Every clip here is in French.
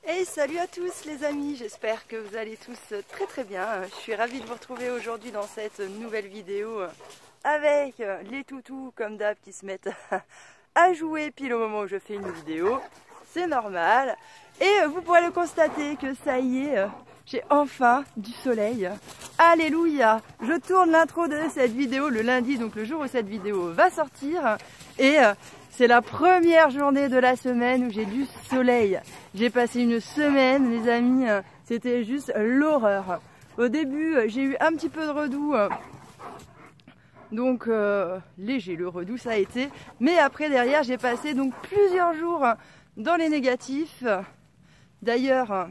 Hey, salut à tous les amis, j'espère que vous allez tous très très bien. Je suis ravie de vous retrouver aujourd'hui dans cette nouvelle vidéo avec les toutous comme d'hab qui se mettent à jouer pile au moment où je fais une vidéo. C'est normal. Et vous pourrez le constater que ça y est, j'ai enfin du soleil. Alléluia! Je tourne l'intro de cette vidéo le lundi, donc le jour où cette vidéo va sortir. Et c'est la première journée de la semaine où j'ai du soleil. J'ai passé une semaine, les amis, c'était juste l'horreur. Au début, j'ai eu un petit peu de redoux, donc léger, le redoux ça a été. Mais après, derrière, j'ai passé donc plusieurs jours dans les négatifs. D'ailleurs,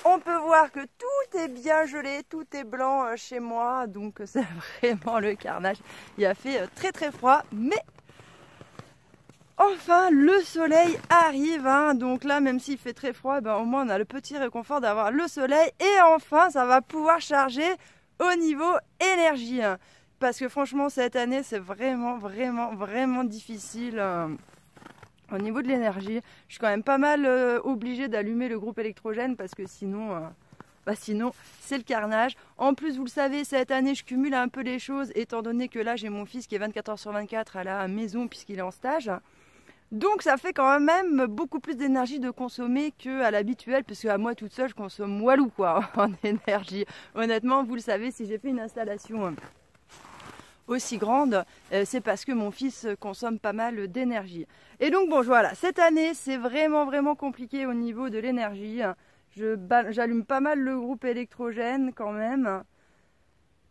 on peut voir que tout est bien gelé, tout est blanc chez moi, donc c'est vraiment le carnage. Il a fait très très froid, mais enfin, le soleil arrive, hein. Donc là, même s'il fait très froid, ben, au moins on a le petit réconfort d'avoir le soleil. Et enfin, ça va pouvoir charger au niveau énergie. Hein. Parce que franchement, cette année, c'est vraiment difficile au niveau de l'énergie. Je suis quand même pas mal obligée d'allumer le groupe électrogène parce que sinon... sinon, c'est le carnage. En plus, vous le savez, cette année, je cumule un peu les choses, étant donné que là, j'ai mon fils qui est 24 heures sur 24 à la maison puisqu'il est en stage. Donc ça fait quand même beaucoup plus d'énergie de consommer qu'à l'habituel, parce qu'à moi toute seule je consomme walou quoi en énergie. Honnêtement, vous le savez, si j'ai fait une installation aussi grande, c'est parce que mon fils consomme pas mal d'énergie. Et donc bon voilà, cette année c'est vraiment compliqué au niveau de l'énergie. J'allume pas mal le groupe électrogène quand même.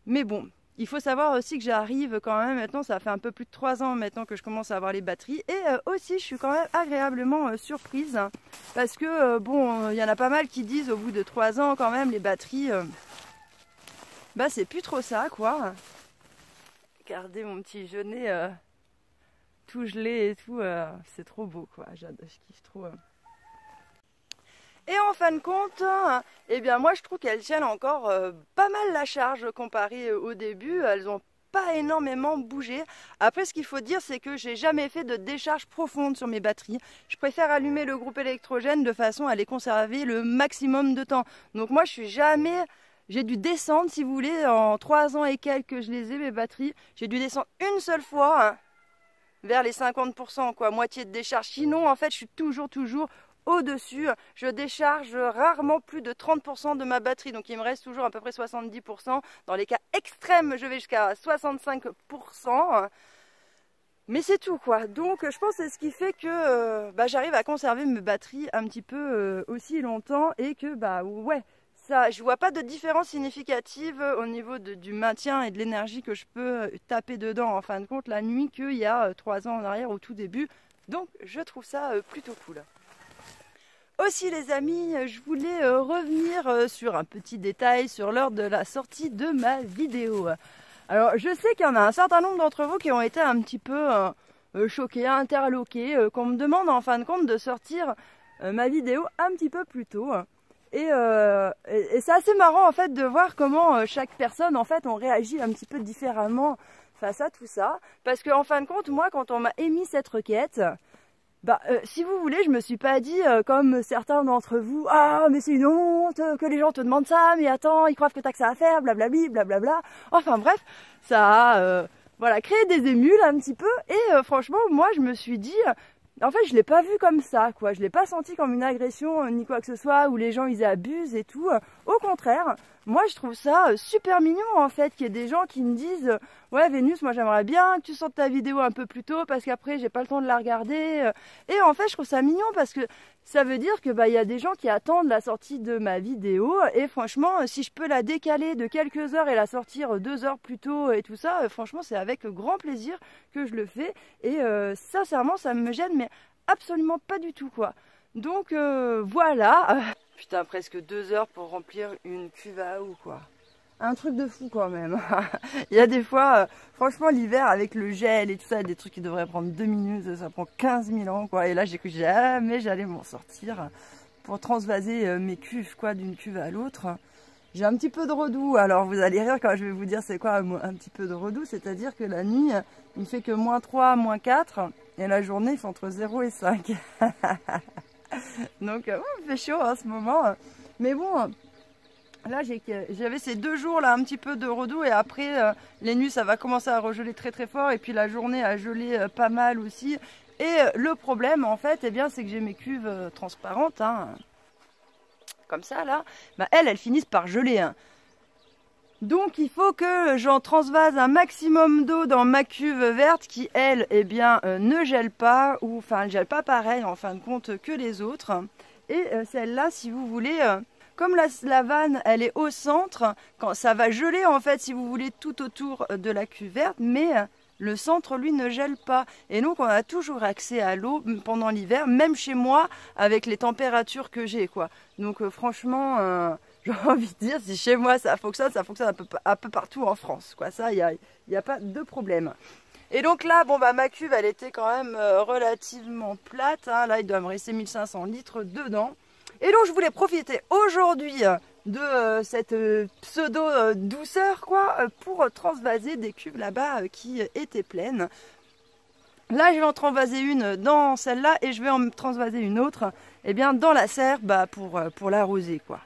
Mais bon, il faut savoir aussi que j'arrive quand même maintenant, ça fait un peu plus de 3 ans maintenant que je commence à avoir les batteries. Et aussi, je suis quand même agréablement surprise. Hein, parce que, bon, il y en a pas mal qui disent au bout de 3 ans quand même, les batteries, c'est plus trop ça, quoi. Regardez mon petit jeunet tout gelé et tout, c'est trop beau, quoi. Je kiffe trop. Et en fin de compte, eh bien moi je trouve qu'elles tiennent encore pas mal la charge comparé au début. Elles n'ont pas énormément bougé. Après ce qu'il faut dire c'est que j'ai jamais fait de décharge profonde sur mes batteries. Je préfère allumer le groupe électrogène de façon à les conserver le maximum de temps. Donc moi je suis jamais... J'ai dû descendre si vous voulez, en 3 ans et quelques que je les ai mes batteries. J'ai dû descendre une seule fois vers les 50%, quoi, moitié de décharge. Sinon en fait je suis toujours au-dessus, je décharge rarement plus de 30% de ma batterie, donc il me reste toujours à peu près 70%. Dans les cas extrêmes, je vais jusqu'à 65%. Mais c'est tout quoi. Donc je pense que c'est ce qui fait que j'arrive à conserver mes batteries un petit peu aussi longtemps et que ouais, ça, je vois pas de différence significative au niveau du maintien et de l'énergie que je peux taper dedans en fin de compte la nuit qu'il y a 3 ans en arrière au tout début. Donc je trouve ça plutôt cool. Aussi les amis, je voulais revenir sur un petit détail sur l'heure de la sortie de ma vidéo. Alors je sais qu'il y en a un certain nombre d'entre vous qui ont été un petit peu choqués, interloqués, qu'on me demande en fin de compte de sortir ma vidéo un petit peu plus tôt. Et c'est assez marrant en fait de voir comment chaque personne en fait on réagit un petit peu différemment face à tout ça. Parce qu'en fin de compte, moi quand on m'a émis cette requête, si vous voulez, je me suis pas dit comme certains d'entre vous, ah mais c'est une honte que les gens te demandent ça, mais attends, ils croient que t'as que ça à faire, blablabli, blablabla. Enfin bref, ça a créé des émules un petit peu et franchement, moi je me suis dit, en fait je l'ai pas vu comme ça, quoi. Je l'ai pas senti comme une agression ni quoi que ce soit où les gens ils abusent et tout. Au contraire, moi je trouve ça super mignon en fait qu'il y ait des gens qui me disent ouais Vénus, moi j'aimerais bien que tu sortes ta vidéo un peu plus tôt parce qu'après j'ai pas le temps de la regarder. Et en fait je trouve ça mignon parce que ça veut dire que il y a des gens qui attendent la sortie de ma vidéo et franchement si je peux la décaler de quelques heures et la sortir 2 heures plus tôt et tout ça, franchement c'est avec grand plaisir que je le fais et sincèrement ça me gêne mais absolument pas du tout quoi. Donc voilà. Putain, presque 2 heures pour remplir une cuve à eau, quoi. Un truc de fou quand même. Il y a des fois, franchement, l'hiver avec le gel et tout ça, des trucs qui devraient prendre 2 minutes, ça prend 15 000 ans, quoi. Et là, j'ai cru que jamais j'allais m'en sortir pour transvaser mes cuves, quoi, d'une cuve à l'autre. J'ai un petit peu de redoux. Alors, vous allez rire quand je vais vous dire c'est quoi un petit peu de redoux. C'est-à-dire que la nuit, il fait que -3, -4. Et la journée, il fait entre 0 et 5. Donc, il fait chaud en ce moment. Mais bon, là, j'avais ces 2 jours là un petit peu de redoux et après, les nuits, ça va commencer à regeler très très fort et puis la journée a gelé pas mal aussi. Et le problème, en fait, eh bien, c'est que j'ai mes cuves transparentes, hein, comme ça là. Bah, elles finissent par geler. Hein. Donc il faut que j'en transvase un maximum d'eau dans ma cuve verte qui, elle, eh bien, ne gèle pas, ou enfin elle gèle pas pareil en fin de compte que les autres. Et celle-là, si vous voulez, comme la vanne, elle est au centre, quand ça va geler en fait, si vous voulez, tout autour de la cuve verte, mais le centre, lui, ne gèle pas. Et donc on a toujours accès à l'eau pendant l'hiver, même chez moi, avec les températures que j'ai, quoi. Donc franchement... j'ai envie de dire, si chez moi ça fonctionne un peu partout en France. Quoi. Ça, il n'y a pas de problème. Et donc là, bon, bah, ma cuve, elle était quand même relativement plate. Hein. Là, il doit me rester 1500 litres dedans. Et donc, je voulais profiter aujourd'hui de cette pseudo douceur, quoi, pour transvaser des cuves là-bas qui étaient pleines. Là, je vais en transvaser une dans celle-là et je vais en transvaser une autre, eh bien, dans la serre, bah, pour l'arroser, quoi.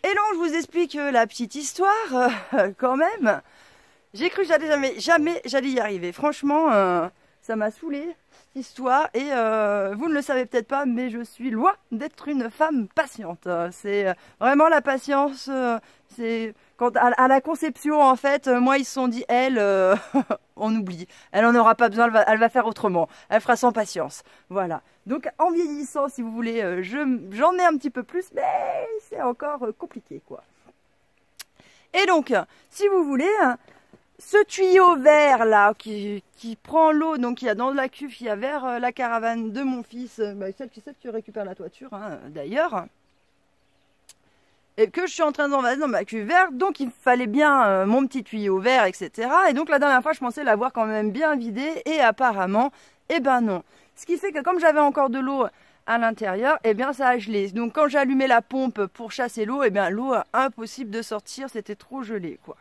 Et donc, je vous explique la petite histoire, quand même. J'ai cru que jamais j'allais y arriver. Franchement, ça m'a saoulée, cette histoire. Et vous ne le savez peut-être pas, mais je suis loin d'être une femme patiente. C'est vraiment la patience, c'est... Quand à la conception, en fait, moi, ils se sont dit, elle, on oublie. Elle n'en aura pas besoin, elle va faire autrement. Elle fera sans patience. Voilà. Donc, en vieillissant, si vous voulez, j'en ai un petit peu plus, mais c'est encore compliqué, quoi. Et donc, si vous voulez, ce tuyau vert, là, qui prend l'eau, donc qui y a dans la cuve, qui y a vers la caravane de mon fils, celle qui récupère la toiture, hein, d'ailleurs, et que je suis en train d'envaser dans ma cuve verte, donc il fallait bien mon petit tuyau vert, etc. Et donc la dernière fois, je pensais l'avoir quand même bien vidé, et apparemment, eh ben non. Ce qui fait que comme j'avais encore de l'eau à l'intérieur, eh bien ça a gelé. Donc quand j'allumais la pompe pour chasser l'eau, eh bien l'eau, impossible de sortir, c'était trop gelé, quoi.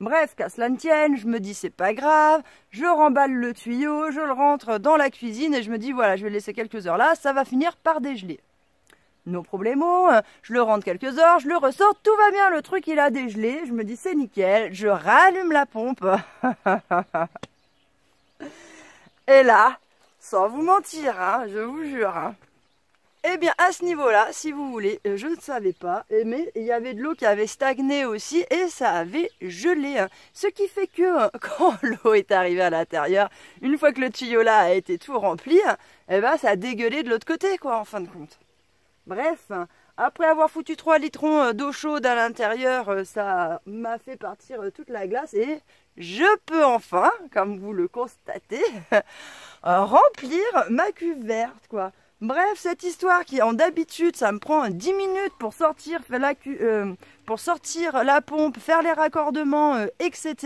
Bref, qu'à cela ne tienne, je me dis c'est pas grave, je remballe le tuyau, je le rentre dans la cuisine et je me dis voilà, je vais le laisser quelques heures là, ça va finir par dégeler. No problemo, je le rentre quelques heures, je le ressors, tout va bien, le truc il a dégelé, je me dis c'est nickel, je rallume la pompe. Et là, sans vous mentir, hein, je vous jure, hein, eh bien à ce niveau-là, si vous voulez, je ne savais pas, mais il y avait de l'eau qui avait stagné aussi et ça avait gelé. Hein. Ce qui fait que quand l'eau est arrivée à l'intérieur, une fois que le tuyau là a été tout rempli, eh ben, ça a dégueulé de l'autre côté, quoi, en fin de compte. Bref, après avoir foutu 3 litrons d'eau chaude à l'intérieur, ça m'a fait partir toute la glace et je peux enfin, comme vous le constatez, remplir ma cuve verte, quoi. Bref, cette histoire qui, en d'habitude, ça me prend 10 minutes pour sortir la pompe, faire les raccordements, etc.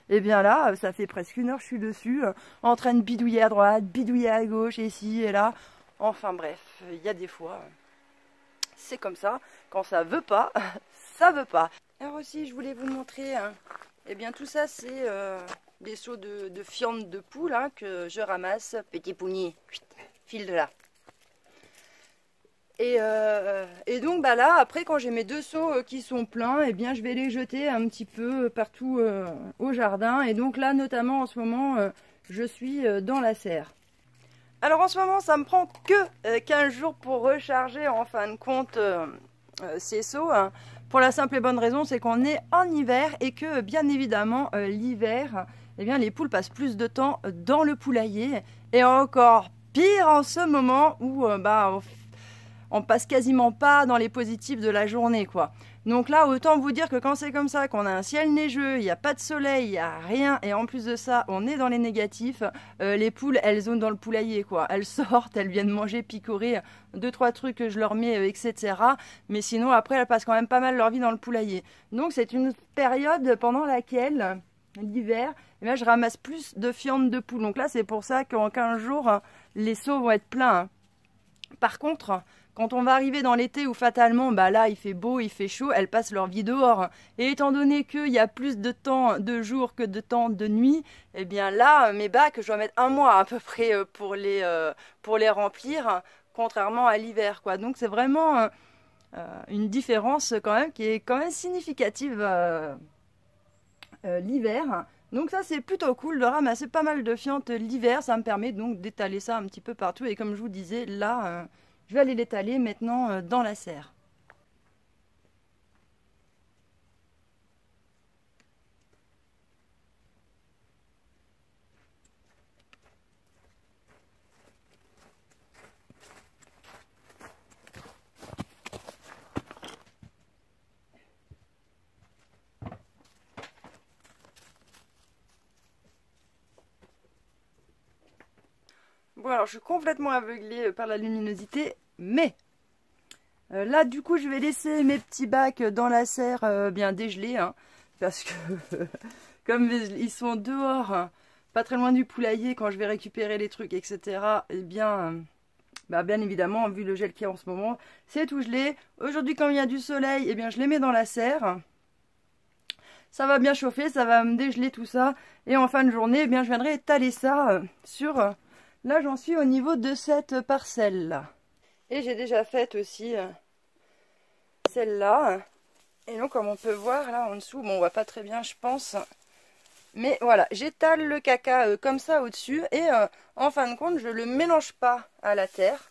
Et bien là, ça fait presque 1 heure que je suis dessus, en train de bidouiller à droite, bidouiller à gauche, ici et là. Enfin bref, il y a des fois, c'est comme ça, quand ça veut pas, ça veut pas. Alors aussi, je voulais vous montrer, eh bien tout ça c'est des seaux de fientes de poule hein, que je ramasse, petit pougny, file de là. Et donc bah là, après quand j'ai mes 2 seaux qui sont pleins, eh bien je vais les jeter un petit peu partout au jardin. Et donc là, notamment en ce moment, je suis dans la serre. Alors en ce moment, ça me prend que 15 jours pour recharger en fin de compte ces seaux. Hein, pour la simple et bonne raison, c'est qu'on est en hiver et que bien évidemment l'hiver, eh bien les poules passent plus de temps dans le poulailler. Et encore pire en ce moment où on passe quasiment pas dans les positifs de la journée, quoi. Donc là, autant vous dire que quand c'est comme ça, qu'on a un ciel neigeux, il n'y a pas de soleil, il n'y a rien, et en plus de ça, on est dans les négatifs, les poules, elles zonent dans le poulailler, quoi. Elles sortent, elles viennent manger, picorer, 2-3 trucs que je leur mets, etc. Mais sinon, après, elles passent quand même pas mal leur vie dans le poulailler. Donc c'est une période pendant laquelle, l'hiver, eh bien, je ramasse plus de fientes de poules. Donc là, c'est pour ça qu'en 15 jours, les seaux vont être pleins. Par contre, Quand on va arriver dans l'été où fatalement, bah là il fait beau, il fait chaud, elles passent leur vie dehors. Et étant donné qu'il y a plus de temps de jour que de temps de nuit, eh bien là, mes bacs, je dois mettre 1 mois à peu près pour les remplir, contrairement à l'hiver, quoi. Donc c'est vraiment une différence quand même qui est quand même significative l'hiver. Donc ça c'est plutôt cool de ramasser pas mal de fientes l'hiver, ça me permet donc d'étaler ça un petit peu partout. Et comme je vous disais, là... je vais aller l'étaler maintenant dans la serre. Bon alors je suis complètement aveuglée par la luminosité, mais là du coup je vais laisser mes petits bacs dans la serre bien dégelés, hein, parce que comme ils sont dehors, hein, pas très loin du poulailler, quand je vais récupérer les trucs, etc. Et bien, bien évidemment, vu le gel qu'il y a en ce moment, c'est tout gelé. Aujourd'hui quand il y a du soleil, eh bien je les mets dans la serre. Ça va bien chauffer, ça va me dégeler tout ça. Et en fin de journée, eh bien je viendrai étaler ça sur... Là, j'en suis au niveau de cette parcelle-là. Et j'ai déjà fait aussi celle-là. Et donc, comme on peut voir, là, en dessous, bon, on voit pas très bien, je pense. Mais voilà, j'étale le caca comme ça au-dessus. Et en fin de compte, je le mélange pas à la terre.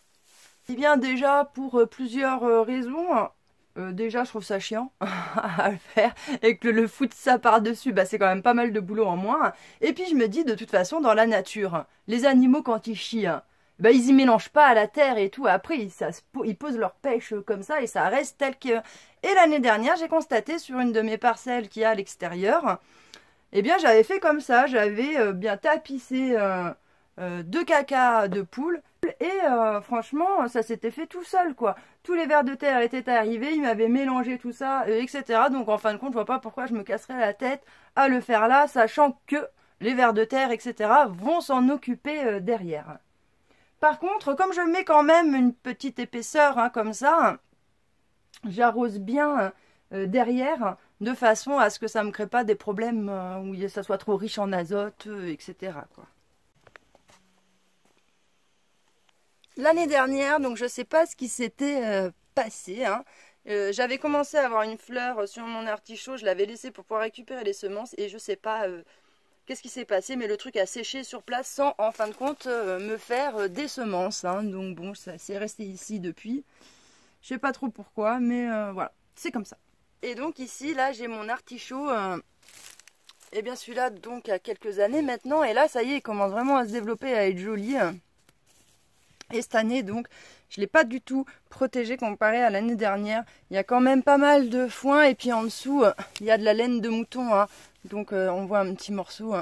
Eh bien, déjà, pour plusieurs raisons. Déjà, je trouve ça chiant à le faire. Et que le foutre ça par-dessus, c'est quand même pas mal de boulot en moins. Et puis, je me dis, de toute façon, dans la nature, les animaux, quand ils chient, ils y mélangent pas à la terre et tout. Après, ils posent leur pêche comme ça et ça reste tel que... Et l'année dernière, j'ai constaté sur une de mes parcelles qui est à l'extérieur, eh bien, j'avais fait comme ça. J'avais bien tapissé de caca de poule. Et franchement, ça s'était fait tout seul, quoi. Tous les vers de terre étaient arrivés, ils m'avaient mélangé tout ça, etc. Donc en fin de compte, je vois pas pourquoi je me casserais la tête à le faire là, sachant que les vers de terre, etc. vont s'en occuper derrière. Par contre, comme je mets quand même une petite épaisseur comme ça, j'arrose bien derrière, de façon à ce que ça ne me crée pas des problèmes où ça soit trop riche en azote, etc., quoi. L'année dernière, donc je sais pas ce qui s'était passé, hein. J'avais commencé à avoir une fleur sur mon artichaut, je l'avais laissé pour pouvoir récupérer les semences et je sais pas qu'est-ce qui s'est passé, mais le truc a séché sur place sans en fin de compte me faire des semences, hein. Donc bon, ça c'est resté ici depuis. Je sais pas trop pourquoi, mais voilà, c'est comme ça. Et donc ici, là j'ai mon artichaut, et bien celui-là donc a quelques années maintenant, et là ça y est, il commence vraiment à se développer, à être joli. Et cette année, donc, je ne l'ai pas du tout protégé comparé à l'année dernière. Il y a quand même pas mal de foin. Et puis en dessous, il y a de la laine de mouton, hein. Donc on voit un petit morceau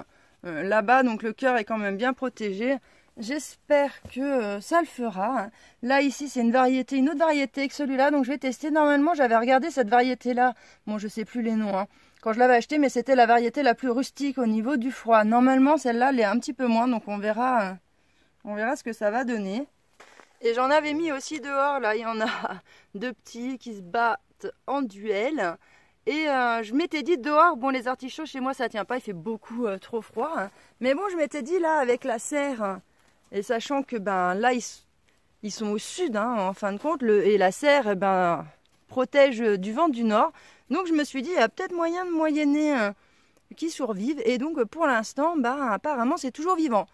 là-bas. Donc le cœur est quand même bien protégé. J'espère que ça le fera, hein. Là, ici, c'est une autre variété que celui-là. Donc je vais tester. Normalement, j'avais regardé cette variété-là. Bon, je ne sais plus les noms, hein, quand je l'avais acheté. Mais c'était la variété la plus rustique au niveau du froid. Normalement, celle-là, elle est un petit peu moins. Donc on verra ce que ça va donner. Et j'en avais mis aussi dehors, là, il y en a 2 petits qui se battent en duel. Et je m'étais dit dehors, bon les artichauts chez moi ça tient pas, il fait beaucoup trop froid. Hein. Mais bon je m'étais dit là avec la serre, et sachant que là ils sont au sud, hein, en fin de compte, et la serre protège du vent du nord. Donc je me suis dit il y a peut-être moyen de moyenner qu'ils survivent. Et donc pour l'instant, apparemment c'est toujours vivant.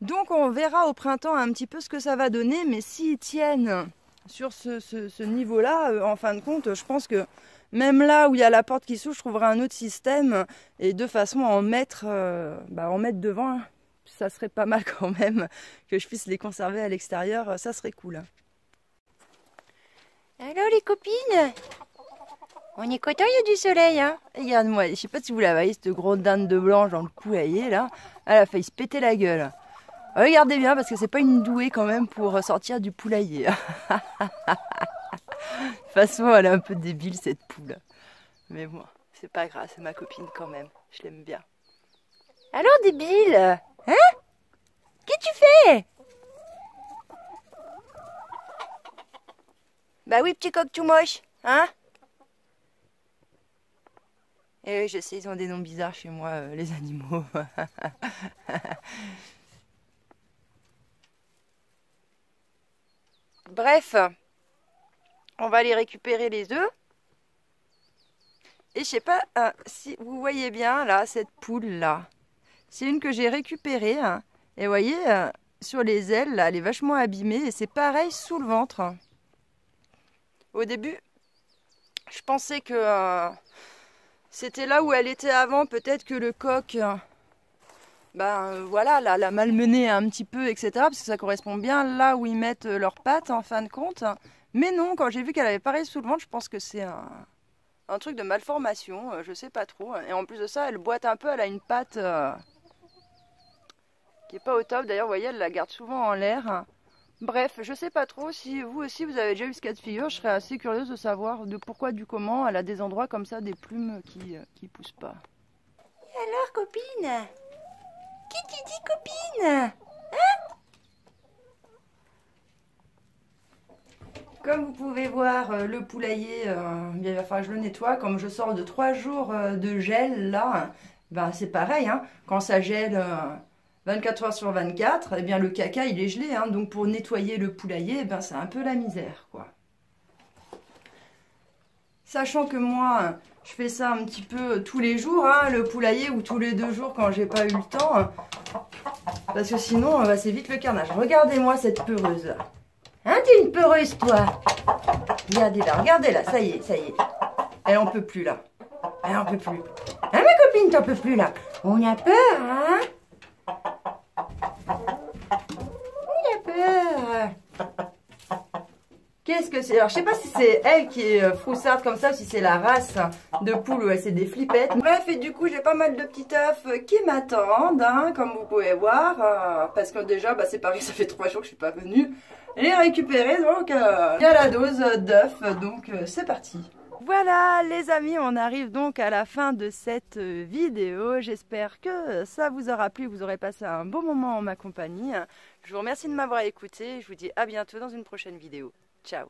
Donc on verra au printemps un petit peu ce que ça va donner, mais s'ils tiennent sur ce niveau-là, en fin de compte, je pense que même là où il y a la porte qui s'ouvre, je trouverai un autre système et de façon à en mettre devant, hein. Ça serait pas mal quand même que je puisse les conserver à l'extérieur, ça serait cool. Alors les copines, on est content, il y a du soleil, hein. Regarde-moi, je sais pas si vous la voyez, cette grosse dinde de blanche dans le poulailler là, elle a failli se péter la gueule. Regardez bien parce que c'est pas une douée quand même pour sortir du poulailler. De toute façon, elle est un peu débile cette poule. Mais bon, c'est pas grave, c'est ma copine quand même. Je l'aime bien. Alors débile, hein? Qu'est-ce que tu fais? Bah oui, petit coq tout moche, hein? Et oui, je sais, ils ont des noms bizarres chez moi, les animaux. Bref, on va aller récupérer les œufs. Et je sais pas si vous voyez bien là, cette poule là. C'est une que j'ai récupérée. Hein. Et vous voyez, sur les ailes, là, elle est vachement abîmée. Et c'est pareil sous le ventre. Au début, je pensais que c'était là où elle était avant. Peut-être que le coq, voilà, l'a malmenée un petit peu, etc. Parce que ça correspond bien là où ils mettent leurs pattes en fin de compte. Mais non, quand j'ai vu qu'elle avait pareil sous le ventre, je pense que c'est un truc de malformation, je sais pas trop. Et en plus de ça, elle boite un peu, elle a une patte qui est pas au top. D'ailleurs, vous voyez, elle la garde souvent en l'air. Bref, je sais pas trop si vous aussi vous avez déjà eu ce cas de figure. Je serais assez curieuse de savoir de pourquoi, du comment. Elle a des endroits comme ça, des plumes qui poussent pas. Et alors, copine? Qui tu dis, copine? Comme vous pouvez voir, le poulailler, il va falloir que je le nettoie. Comme je sors de 3 jours de gel, là, ben, c'est pareil. Hein, quand ça gèle 24 heures sur 24, eh bien, le caca, il est gelé. Hein, donc, pour nettoyer le poulailler, ben, c'est un peu la misère, quoi. Sachant que moi, je fais ça un petit peu tous les jours, hein, le poulailler, ou tous les 2 jours quand j'ai pas eu le temps. Parce que sinon, c'est vite le carnage. Regardez-moi cette peureuse. Hein, t'es une peureuse, toi? Regardez-la, ça y est, ça y est. Elle en peut plus, là. Elle en peut plus. Hein, ma copine, t'en peux plus, là? On a peur, hein? On a peur. Qu'est-ce que c'est? Alors, je sais pas si c'est elle qui est froussarde comme ça, ou si c'est la race de poule, ouais, c'est des flippettes. Bref, et du coup, j'ai pas mal de petits œufs qui m'attendent, hein, comme vous pouvez voir. Parce que déjà, c'est pareil, ça fait 3 jours que je suis pas venue les récupérer. Donc, il y a la dose d'œufs, donc c'est parti. Voilà les amis, on arrive donc à la fin de cette vidéo. J'espère que ça vous aura plu, vous aurez passé un bon moment en ma compagnie. Je vous remercie de m'avoir écouté, je vous dis à bientôt dans une prochaine vidéo. Ciao.